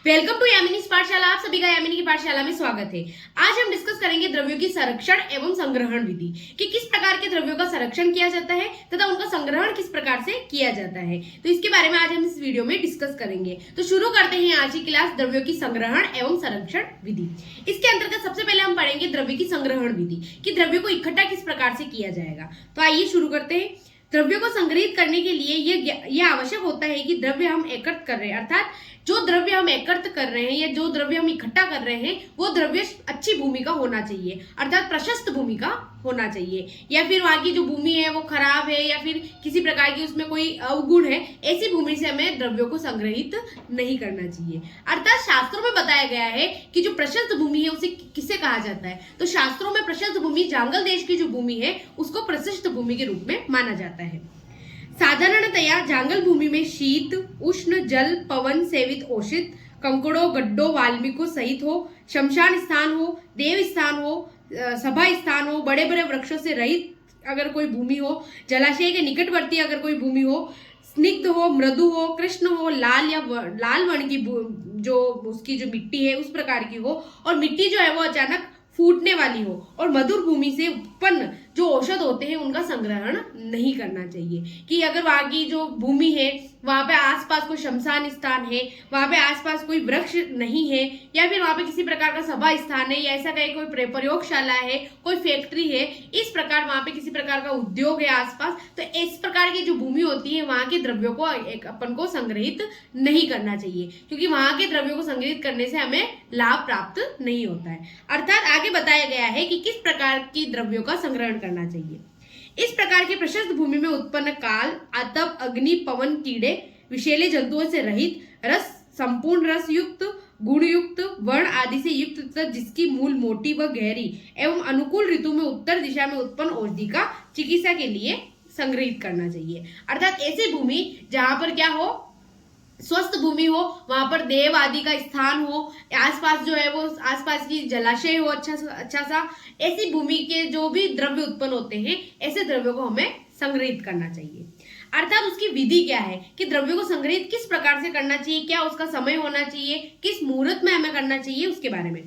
Welcome to यामिनीज पाठशाला। आप सभी का यामिनी की पाठशाला में स्वागत है। आज हम डिस्कस करेंगे द्रव्यों की संरक्षण एवं संग्रहण विधि कि किस प्रकार के द्रव्यों का संरक्षण किया जाता है तथा उनका संग्रहण किस प्रकार से किया जाता है। तो इसके बारे में आज हम इस वीडियो में डिस्कस करेंगे। तो शुरू करते हैं आज की क्लास द्रव्यों की संग्रहण एवं संरक्षण विधि। इसके अंतर्गत सबसे पहले हम पढ़ेंगे द्रव्य की संग्रहण विधि कि द्रव्यों को इकट्ठा किस प्रकार से किया जाएगा। तो आइए शुरू करते हैं। द्रव्यों को संग्रहित करने के लिए यह आवश्यक होता है कि द्रव्य हम एकत्र कर रहे हैं, अर्थात जो द्रव्य हम एकत्र कर रहे हैं या जो द्रव्य हम इकट्ठा कर रहे हैं वो द्रव्य अच्छी भूमि का होना चाहिए, अर्थात प्रशस्त भूमि का होना चाहिए, या फिर वहां की जो भूमि है वो खराब है या फिर किसी प्रकार की उसमें कोई अवगुण है, ऐसी भूमि से हमें द्रव्यों को संग्रहित नहीं करना चाहिए। अर्थात शास्त्रों में बताया गया है कि जो प्रशस्त भूमि है उसे किसे कहा जाता है। तो शास्त्रों में प्रशस्त भूमि जांगल देश की जो भूमि है उसको प्रशस्त भूमि के रूप में माना जाता है। साधारणतया जांगल भूमि में शीत उष्ण जल पवन सेवित ओषित कंकड़ों गड्ढों वाल्मीकि सहित हो, शमशान स्थान हो, देव स्थान हो, सभा स्थान हो, बड़े बड़े वृक्षों से रहित अगर कोई भूमि हो, जलाशय के निकटवर्ती अगर कोई भूमि हो, स्निग्ध हो, मृदु हो, कृष्ण हो, लाल या लाल वर्ण की जो उसकी जो मिट्टी है उस प्रकार की हो, और मिट्टी जो है वो अचानक फूटने वाली हो, और मधुर भूमि से उत्पन्न जो औषध होते हैं उनका संग्रहण नहीं करना चाहिए। कि अगर वहां की जो भूमि है वहां पे आसपास कोई शमशान स्थान है, वहां पे आसपास कोई वृक्ष नहीं है, या फिर वहां पे किसी प्रकार का सभा स्थान है, या ऐसा कहीं कोई प्रयोगशाला है, कोई फैक्ट्री है, इस प्रकार वहां पे किसी प्रकार का उद्योग है आसपास, तो इस प्रकार की जो भूमि होती है वहां के द्रव्यों को अपन को संग्रहित नहीं करना चाहिए, क्योंकि वहां के द्रव्यों को संग्रहित करने से हमें लाभ प्राप्त नहीं होता है। अर्थात आगे बताया गया है कि किस प्रकार की द्रव्यों का संग्रहण करना चाहिए। इस प्रकार की प्रशस्त भूमि में उत्पन्न काल आतप अग्नि पवन कीड़े विषैले जंतुओं से रहित रस संपूर्ण रस युक्त गुण युक्त वर्ण आदि से युक्त तथा जिसकी मूल मोटी व गहरी एवं अनुकूल ऋतु में उत्तर दिशा में उत्पन्न औषधि का चिकित्सा के लिए संग्रहित करना चाहिए। अर्थात ऐसी भूमि जहां पर क्या हो, स्वस्थ भूमि हो, वहां पर देव आदि का स्थान हो, आसपास जो है वो आसपास की जलाशय हो अच्छा सा, ऐसी भूमि के जो भी द्रव्य उत्पन्न होते हैं ऐसे द्रव्यों को हमें संग्रहित करना चाहिए। अर्थात उसकी विधि क्या है कि द्रव्यों को संग्रहित किस प्रकार से करना चाहिए, क्या उसका समय होना चाहिए, किस मुहूर्त में हमें करना चाहिए, उसके बारे में।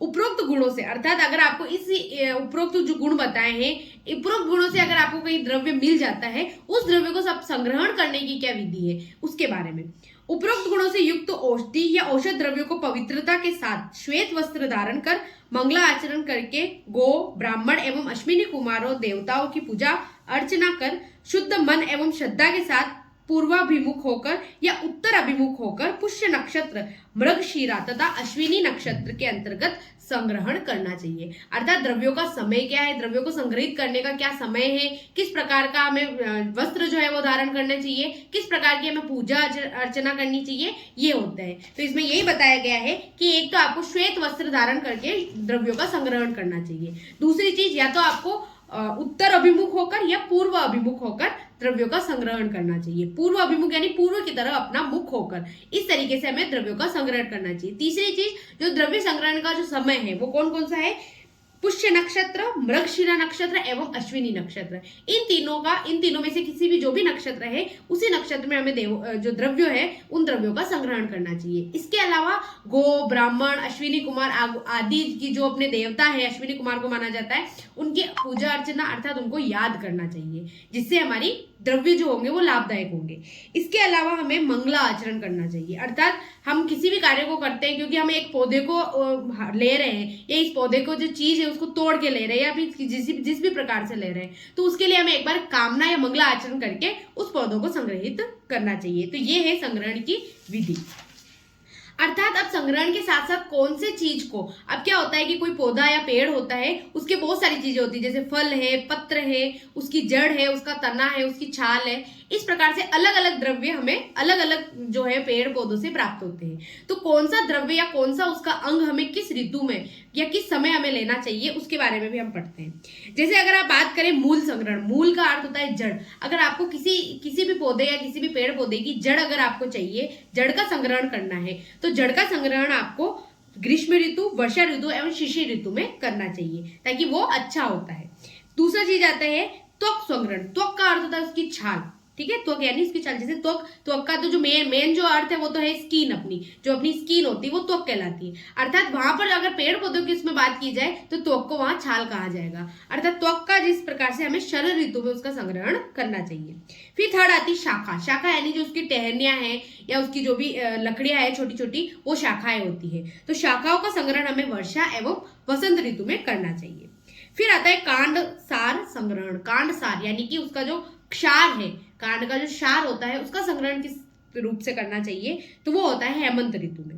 उपरोक्त गुणों से, अर्थात अगर आपको इस उपरोक्त जो गुण बताए हैं, उपरोक्त गुणों से अगर आपको कोई द्रव्य मिल जाता है, उस द्रव्य को सब संग्रहण करने की क्या विधि है उसके बारे में। उपरोक्त गुणों से युक्त औषधि या औषध द्रव्यों को पवित्रता के साथ श्वेत वस्त्र धारण कर मंगला आचरण करके गो ब्राह्मण एवं अश्विनी कुमारों देवताओं की पूजा अर्चना कर शुद्ध मन एवं श्रद्धा के साथ पूर्वाभिमुख होकर या उत्तर अभिमुख होकर पुष्य नक्षत्र मृगशीरा तथा अश्विनी नक्षत्र के अंतर्गत संग्रहण करना चाहिए। अर्थात द्रव्यों का समय क्या है, द्रव्यों को संग्रहित करने का क्या समय है, किस प्रकार का हमें वस्त्र जो है वो धारण करना चाहिए, किस प्रकार की हमें पूजा अर्चना करनी चाहिए, ये होता है। तो इसमें यही बताया गया है कि एक तो आपको श्वेत वस्त्र धारण करके द्रव्यों का संग्रहण करना चाहिए, दूसरी चीज या तो आपको उत्तर अभिमुख होकर या पूर्व अभिमुख होकर द्रव्यों का संग्रहण करना चाहिए। पूर्व अभिमुख यानी पूर्व की तरफ अपना मुख होकर, इस तरीके से हमें द्रव्यों का संग्रहण करना चाहिए। तीसरी चीज, जो द्रव्य संग्रहण का जो समय है वो कौन कौन सा है, पुष्य नक्षत्र, मृगशिरा नक्षत्र एवं अश्विनी नक्षत्र। इन तीनों में से किसी भी जो भी नक्षत्र है उसी नक्षत्र में हमें जो द्रव्य है उन द्रव्यों का संग्रहण करना चाहिए। इसके अलावा गो ब्राह्मण अश्विनी कुमार आदि की जो अपने देवता है, अश्विनी कुमार को माना जाता है, उनकी पूजा अर्चना अर्थात उनको याद करना चाहिए, जिससे हमारी द्रव्य जो होंगे वो लाभदायक होंगे। इसके अलावा हमें मंगला आचरण करना चाहिए, अर्थात हम किसी भी कार्य को करते हैं क्योंकि हम एक पौधे को ले रहे हैं या इस पौधे को जो चीज है उसको तोड़ के ले रहे हैं या फिर जिस भी प्रकार से ले रहे हैं, तो उसके लिए हमें एक बार कामना या मंगला आचरण करके उस पौधों को संग्रहित करना चाहिए। तो ये है संग्रहण की विधि। अर्थात अब संग्रहण के साथ साथ कौन से चीज को, अब क्या होता है कि कोई पौधा या पेड़ होता है उसके बहुत सारी चीजें होती है, जैसे फल है, पत्र है, उसकी जड़ है, उसका तना है, उसकी छाल है, इस प्रकार से अलग अलग द्रव्य हमें अलग अलग जो है पेड़ पौधों से प्राप्त होते हैं। तो कौन सा द्रव्य या कौन सा उसका अंग हमें किस ऋतु में या किस समय हमें लेना चाहिए उसके बारे में भी हम पढ़ते हैं। जैसे अगर आप बात करें मूल संग्रहण, मूल का अर्थ होता है जड़। अगर आपको किसी भी पौधे या किसी भी पेड़ पौधे की जड़ अगर आपको चाहिए, जड़ का संग्रहण करना है, तो जड़ का संग्रहण आपको ग्रीष्म ऋतु, वर्षा ऋतु एवं शिशिर ऋतु में करना चाहिए, ताकि वो अच्छा होता है। दूसरा चीज आता है त्वक संग्रहण। त्वक का अर्थ होता है उसकी छाल। ठीक है। त्वक यानी उसकी छाल, जैसे त्वक, त्वक का तो जो मेन जो अर्थ है वो तो है स्किन, अपनी जो अपनी स्किन होती है वो त्वक कहलाती है। अर्थात वहां पर अगर पेड़ पौधों की उसमें बात की जाए तो त्वक को वहां छाल कहा जाएगा। अर्थात त्वक का जिस प्रकार से हमें शरद ऋतु में उसका संग्रहण करना चाहिए। फिर थर्ड आती शाखा। शाखा यानी जो उसकी टहनियां हैं या उसकी जो भी लकड़ियां है छोटी छोटी, वो शाखाएं होती है। तो शाखाओं का संग्रहण हमें वर्षा एवं वसंत ऋतु में करना चाहिए। फिर आता है कांड सार संग्रहण। कांड सार यानी कि उसका जो क्षार है, कांड का जो क्षार होता है, उसका संग्रहण किस रूप से करना चाहिए, तो वो होता है हेमंत ऋतु में।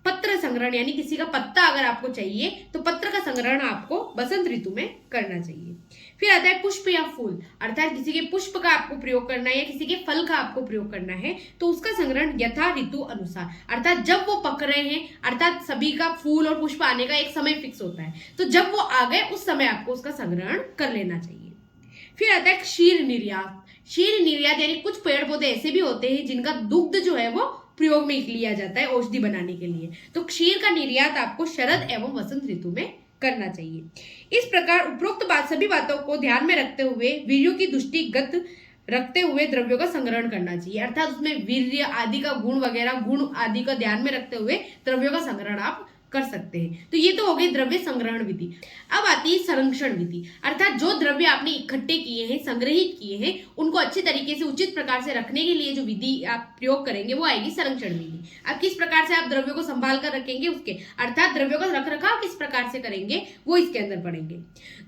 पत्र संग्रहण यानी किसी का पत्ता अगर आपको चाहिए तो पत्र का संग्रहण आपको वसंत ऋतु में करना चाहिए। फिर आता है पुष्प या फूल, अर्थात किसी के पुष्प का आपको प्रयोग करना है या किसी के फल का आपको प्रयोग करना है तो उसका संग्रहण यथा ऋतु अनुसार, अर्थात जब वो पक रहे हैं, अर्थात सभी का फूल और पुष्प आने का एक समय फिक्स होता है, तो जब वो आ गए उस समय आपको उसका संग्रहण कर लेना चाहिए। फिर आता है क्षीर निर्यात। क्षीर निर्यात यानी कुछ पेड़ पौधे ऐसे भी होते हैं जिनका दुग्ध जो है वो प्रयोग में लिया जाता है औषधि बनाने के लिए, तो क्षीर का निर्यात आपको शरद एवं वसंत ऋतु में करना चाहिए। इस प्रकार उपरोक्त सभी बातों को ध्यान में रखते हुए वीर्यों की दृष्टिगत रखते हुए द्रव्यों का संग्रहण करना चाहिए, अर्थात उसमें वीर्य आदि का गुण वगैरह, गुण आदि का ध्यान में रखते हुए द्रव्यों का संग्रहण आप कर सकते हैं। तो ये तो हो गई द्रव्य संग्रहण विधि। अब आती है संरक्षण विधि, अर्थात जो द्रव्य आपने इकट्ठे किए हैं, संग्रहित किए हैं, उनको अच्छी तरीके से उचित प्रकार से रखने के लिए जो विधि आप प्रयोग करेंगे वो आएगी संरक्षण विधि। अब किस प्रकार से आप द्रव्यों को संभाल कर रखेंगे उसके, अर्थात द्रव्यों का रख रखाव किस प्रकार से करेंगे वो इसके अंदर पढ़ेंगे।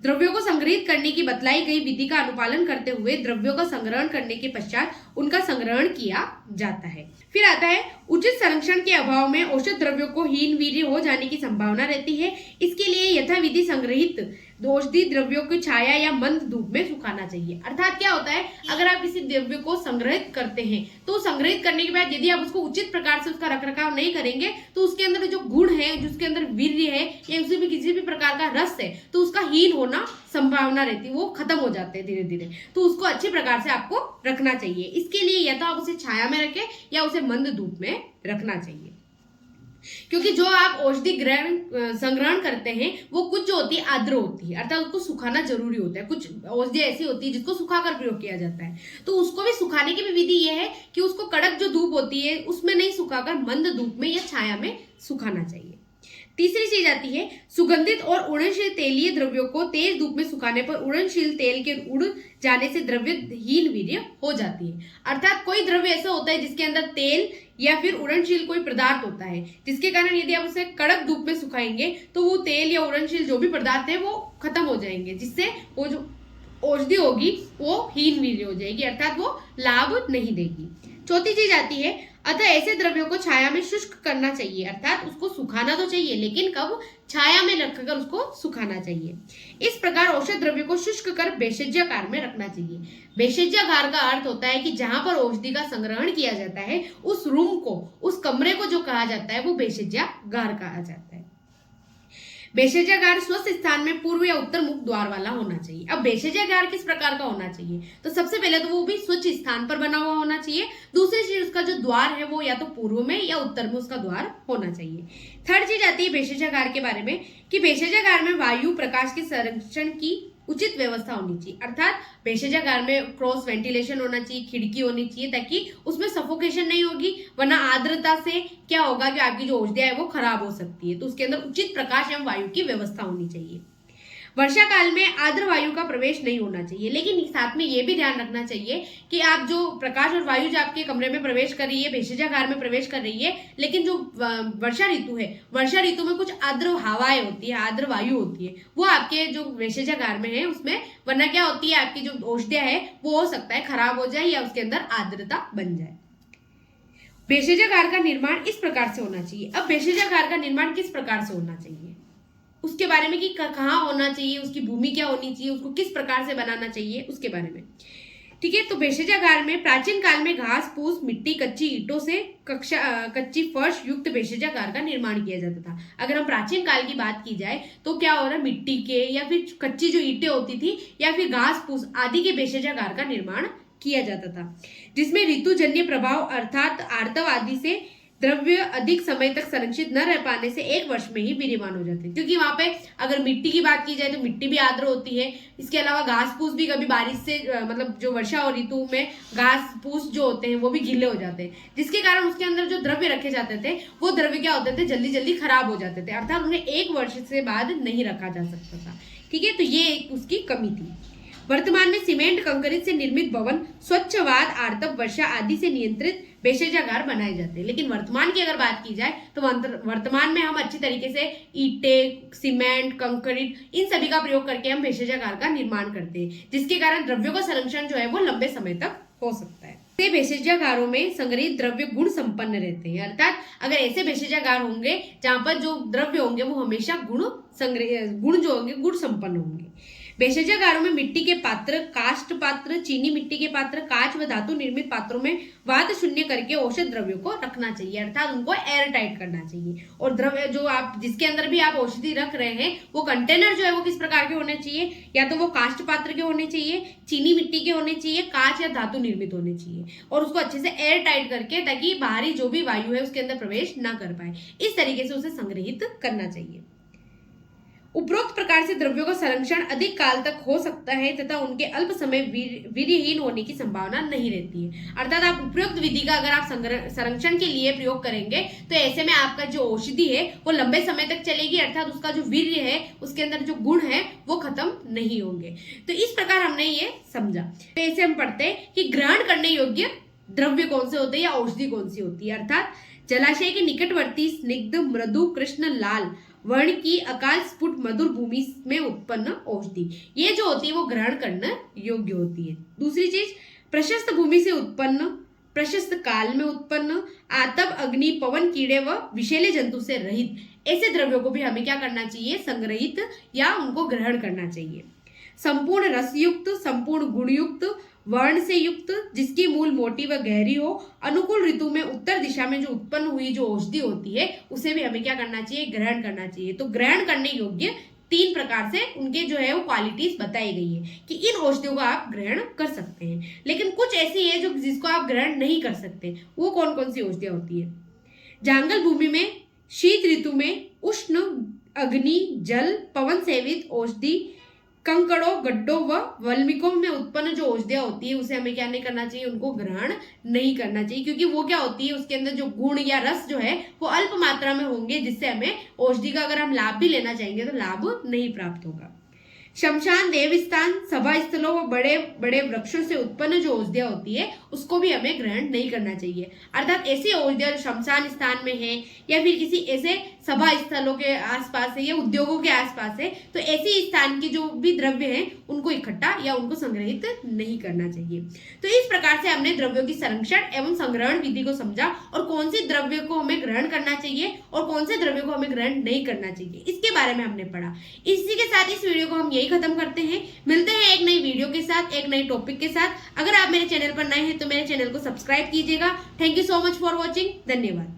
द्रव्यों को संग्रहित करने की बतलाई गई विधि का अनुपालन करते हुए द्रव्यों का संग्रहण करने के पश्चात उनका संग्रहण किया जाता है। फिर आता है उचित संरक्षण के अभाव में औषध द्रव्यों को हीन वीर्य हो जाने की संभावना रहती है। इसके लिए यथाविधि संग्रहित औषधि द्रव्यों की छाया या मंद धूप में सुखाना चाहिए। अर्थात क्या होता है, अगर आप किसी द्रव्य को संग्रहित करते हैं तो संग्रहित करने के बाद यदि आप उसको उचित प्रकार से उसका रखरखाव नहीं करेंगे तो उसके अंदर जो गुण है, जिसके अंदर वीर्य है या उसी में किसी भी प्रकार का रस है, तो उसका हीन होना संभावना रहती है, वो खत्म हो जाते हैं धीरे धीरे। तो उसको अच्छे प्रकार से आपको रखना चाहिए। इसके लिए या तो आप उसे छाया में रखें या उसे मंद धूप में रखना चाहिए, क्योंकि जो आप औषधि संग्रहण करते हैं वो कुछ जो होती है आर्द्र होती है, अर्थात उसको सुखाना जरूरी होता है। कुछ औषधि ऐसी होती है जिसको सुखाकर प्रयोग किया जाता है, तो उसको भी सुखाने की भी विधि ये है कि उसको कड़क जो धूप होती है उसमें नहीं सुखाकर मंद धूप में या छाया में सुखाना चाहिए। तीसरी चीज आती है सुगंधित और उड़नशील तेलीय द्रव्यों को तेज धूप में सुखाने पर उड़नशील तेल के उड़ जाने से द्रव्य हीन वीर्य हो जाती है। अर्थात कोई द्रव्य ऐसा होता है जिसके अंदर तेल या फिर उड़नशील कोई पदार्थ होता है, जिसके कारण यदि आप उसे कड़क धूप में सुखाएंगे तो वो तेल या उड़नशील जो भी पदार्थ है वो खत्म हो जाएंगे, जिससे वो जो औषधि होगी वो हीन वीर्य हो जाएगी, अर्थात वो लाभ नहीं देगी। चौथी चीज आती है अतः ऐसे द्रव्यों को छाया में शुष्क करना चाहिए, अर्थात उसको सुखाना तो चाहिए लेकिन कब, छाया में रखकर उसको सुखाना चाहिए। इस प्रकार औषध द्रव्य को शुष्क कर भेषजागार में रखना चाहिए। भेषजागार का अर्थ होता है कि जहां पर औषधि का संग्रहण किया जाता है उस रूम को, उस कमरे को जो कहा जाता है वो भेषजागार कहा जाता है। भेषजागार स्वस्थ स्थान में पूर्व या उत्तर मुख द्वार वाला होना चाहिए। अब भेषजागार किस प्रकार का होना चाहिए, तो सबसे पहले तो वो भी स्वच्छ स्थान पर बना हुआ होना चाहिए। दूसरी चीज उसका जो द्वार है वो या तो पूर्व में या उत्तर में उसका द्वार होना चाहिए। थर्ड चीज आती है भेषजागार के बारे में कि भेषजागार में वायु प्रकाश के संरक्षण की उचित व्यवस्था होनी चाहिए, अर्थात भेषजागार में क्रॉस वेंटिलेशन होना चाहिए, खिड़की होनी चाहिए ताकि उसमें सफोकेशन नहीं होगी, वरना आर्द्रता से क्या होगा कि आपकी जो औषधियां है वो खराब हो सकती है। तो उसके अंदर उचित प्रकाश एवं वायु की व्यवस्था होनी चाहिए। वर्षा काल में आर्द्र वायु का प्रवेश नहीं होना चाहिए, लेकिन साथ में ये भी ध्यान रखना चाहिए कि आप जो प्रकाश और वायु जो आपके कमरे में प्रवेश कर रही है, भेषजागार में प्रवेश कर रही है, लेकिन जो वर्षा ऋतु है, वर्षा ऋतु में कुछ आर्द्र हवाएं होती है, आर्द्र वायु होती है, वो आपके जो भेषजागार में है उसमें, वरना क्या होती है आपकी जो औषधियां है वो हो सकता है खराब हो जाए या उसके अंदर आर्द्रता बन जाए। भेषजागार का निर्माण इस प्रकार से होना चाहिए। अब भेषजागार का निर्माण किस प्रकार से होना चाहिए उसके बारे में कि कहाँ होना चाहिए, उसकी भूमि क्या होनी चाहिए, उसको किस प्रकार से बनाना चाहिए उसके बारे में, ठीक है। तो भेषजागार में प्राचीन काल में घास फूस मिट्टी कच्ची ईंटों से कच्ची फर्श युक्त भेषजागार का निर्माण किया जाता था। अगर हम प्राचीन काल की बात की जाए तो क्या हो रहा है, मिट्टी के या फिर कच्ची जो ईंटें होती थी या फिर घास फूस आदि के भेषजागार का निर्माण किया जाता था, जिसमें ऋतुजन्य प्रभाव अर्थात आर्तव आदि से द्रव्य अधिक समय तक संरक्षित न रह पाने से 1 वर्ष में ही वीर्यवान हो जाते हैं, क्योंकि वहां पे अगर मिट्टी की बात की जाए तो मिट्टी भी आर्द्र होती है। इसके अलावा घास फूस भी कभी बारिश से मतलब जो वर्षा और ऋतु में घास फूस जो होते हैं वो भी गीले हो जाते हैं, जिसके कारण उसके अंदर जो द्रव्य रखे जाते थे वो द्रव्य क्या होते थे, जल्दी जल्दी खराब हो जाते थे, अर्थात उन्हें 1 वर्ष से बाद नहीं रखा जा सकता था। ठीक है, तो ये एक उसकी कमी थी। वर्तमान में सीमेंट कंक्रीट से निर्मित भवन स्वच्छवाद, आर्तव, वर्षा आदि से नियंत्रित भेषजागार बनाए जाते हैं। लेकिन वर्तमान की अगर बात की जाए तो वर्तमान में हम अच्छी तरीके से ईंटें, सीमेंट, कंक्रीट इन सभी का प्रयोग करके हम भेषजागार का निर्माण करते हैं, जिसके कारण द्रव्यों का संरक्षण जो है वो लंबे समय तक हो सकता है। भेषजागारों में संग्रहित द्रव्य गुण संपन्न रहते हैं, अर्थात अगर ऐसे भेषजागार होंगे जहां पर जो द्रव्य होंगे वो हमेशा गुण जो होंगे गुण संपन्न होंगे। भेषजागारों में मिट्टी के पात्र, काष्ठ पात्र, चीनी मिट्टी के पात्र, कांच व धातु निर्मित पात्रों में वात शून्य करके औषध द्रव्यों को रखना चाहिए, अर्थात उनको एयर टाइट करना चाहिए। और द्रव्य जो आप जिसके अंदर भी आप औषधि रख रहे हैं वो कंटेनर जो है वो किस प्रकार के होने चाहिए, या तो वो काष्ठ पात्र के होने चाहिए, चीनी मिट्टी के होने चाहिए, कांच या धातु निर्मित होने चाहिए, और उसको अच्छे से एयर टाइट करके, ताकि बाहरी जो भी वायु है उसके अंदर प्रवेश ना कर पाए, इस तरीके से उसे संग्रहित करना चाहिए। उपरोक्त प्रकार से द्रव्यों का संरक्षण अधिक काल तक हो सकता है तथा उनके अल्प समय वीर्यहीन होने की संभावना नहीं रहती है, अर्थात आप उपरोक्त विधि का अगर आप संरक्षण के लिए प्रयोग करेंगे तो ऐसे में आपका जो औषधि है वो लंबे समय तक चलेगी, अर्थात उसका जो वीर्य है उसके अंदर जो गुण है वो खत्म नहीं होंगे। तो इस प्रकार हमने ये समझा। तो ऐसे हम पढ़ते हैं कि ग्रहण करने योग्य द्रव्य कौन से होते हैं या औषधि कौन सी होती है, अर्थात जलाशय के निकटवर्ती स्निग्ध, मृदु, कृष्ण लाल वर्ण की अकाल स्फुट मधुर भूमि में उत्पन्न औषधि, ये जो होती है वो ग्रहण करना योग्य होती है। दूसरी चीज, प्रशस्त भूमि से उत्पन्न, प्रशस्त काल में उत्पन्न, आतप, अग्नि, पवन, कीड़े व विषैले जंतु से रहित ऐसे द्रव्यों को भी हमें क्या करना चाहिए, संग्रहित या उनको ग्रहण करना चाहिए। संपूर्ण रसयुक्त, संपूर्ण गुणयुक्त, वर्ण से युक्त, जिसकी मूल मोटी व गहरी हो, अनुकूल ऋतु में उत्तर दिशा में जो उत्पन्न हुई जो औषधि होती है उसे भी हमें क्या करना चाहिए, ग्रहण करना चाहिए। तो ग्रहण करने योग्य 3 प्रकार से उनके जो है वो क्वालिटीज बताई गई है कि इन औषधियों को आप ग्रहण कर सकते हैं। लेकिन कुछ ऐसी है जो जिसको आप ग्रहण नहीं कर सकते, वो कौन कौन सी औषधियां होती है। जंगल भूमि में, शीत ऋतु में, उष्ण, अग्नि, जल, पवन सेवित औषधि, कंकड़ों, गड्ढों व वल्मिकों में उत्पन्न जो औषधियां होती है उसे हमें क्या नहीं करना चाहिए, उनको ग्रहण नहीं करना चाहिए, क्योंकि वो क्या होती है उसके अंदर जो गुण या रस जो है वो अल्प मात्रा में होंगे, जिससे हमें औषधि का अगर हम लाभ भी लेना चाहेंगे तो लाभ नहीं प्राप्त होगा। शमशान, देवस्थान, सभा स्थलों व बड़े बड़े वृक्षों से उत्पन्न जो औषधियां होती है उसको भी हमें ग्रहण नहीं करना चाहिए, अर्थात ऐसी औषधियां शमशान स्थान में है या फिर किसी ऐसे सभा स्थलों के आसपास है या उद्योगों के आसपास है, तो ऐसी स्थान की जो भी द्रव्य है उनको इकट्ठा या उनको संग्रहित नहीं करना चाहिए। तो इस प्रकार से हमने द्रव्यों की संरक्षण एवं संग्रहण विधि को समझा और कौन सी द्रव्य को हमें ग्रहण करना चाहिए और कौन से द्रव्य को हमें ग्रहण नहीं करना चाहिए, इसके बारे में हमने पढ़ा। इसी के साथ इस वीडियो को हम यही खत्म करते हैं। मिलते हैं एक नई वीडियो के साथ, एक नई टॉपिक के साथ। अगर आप मेरे चैनल पर नए हैं तो मेरे चैनल को सब्सक्राइब कीजिएगा। Thank you so much for watching. धन्यवाद।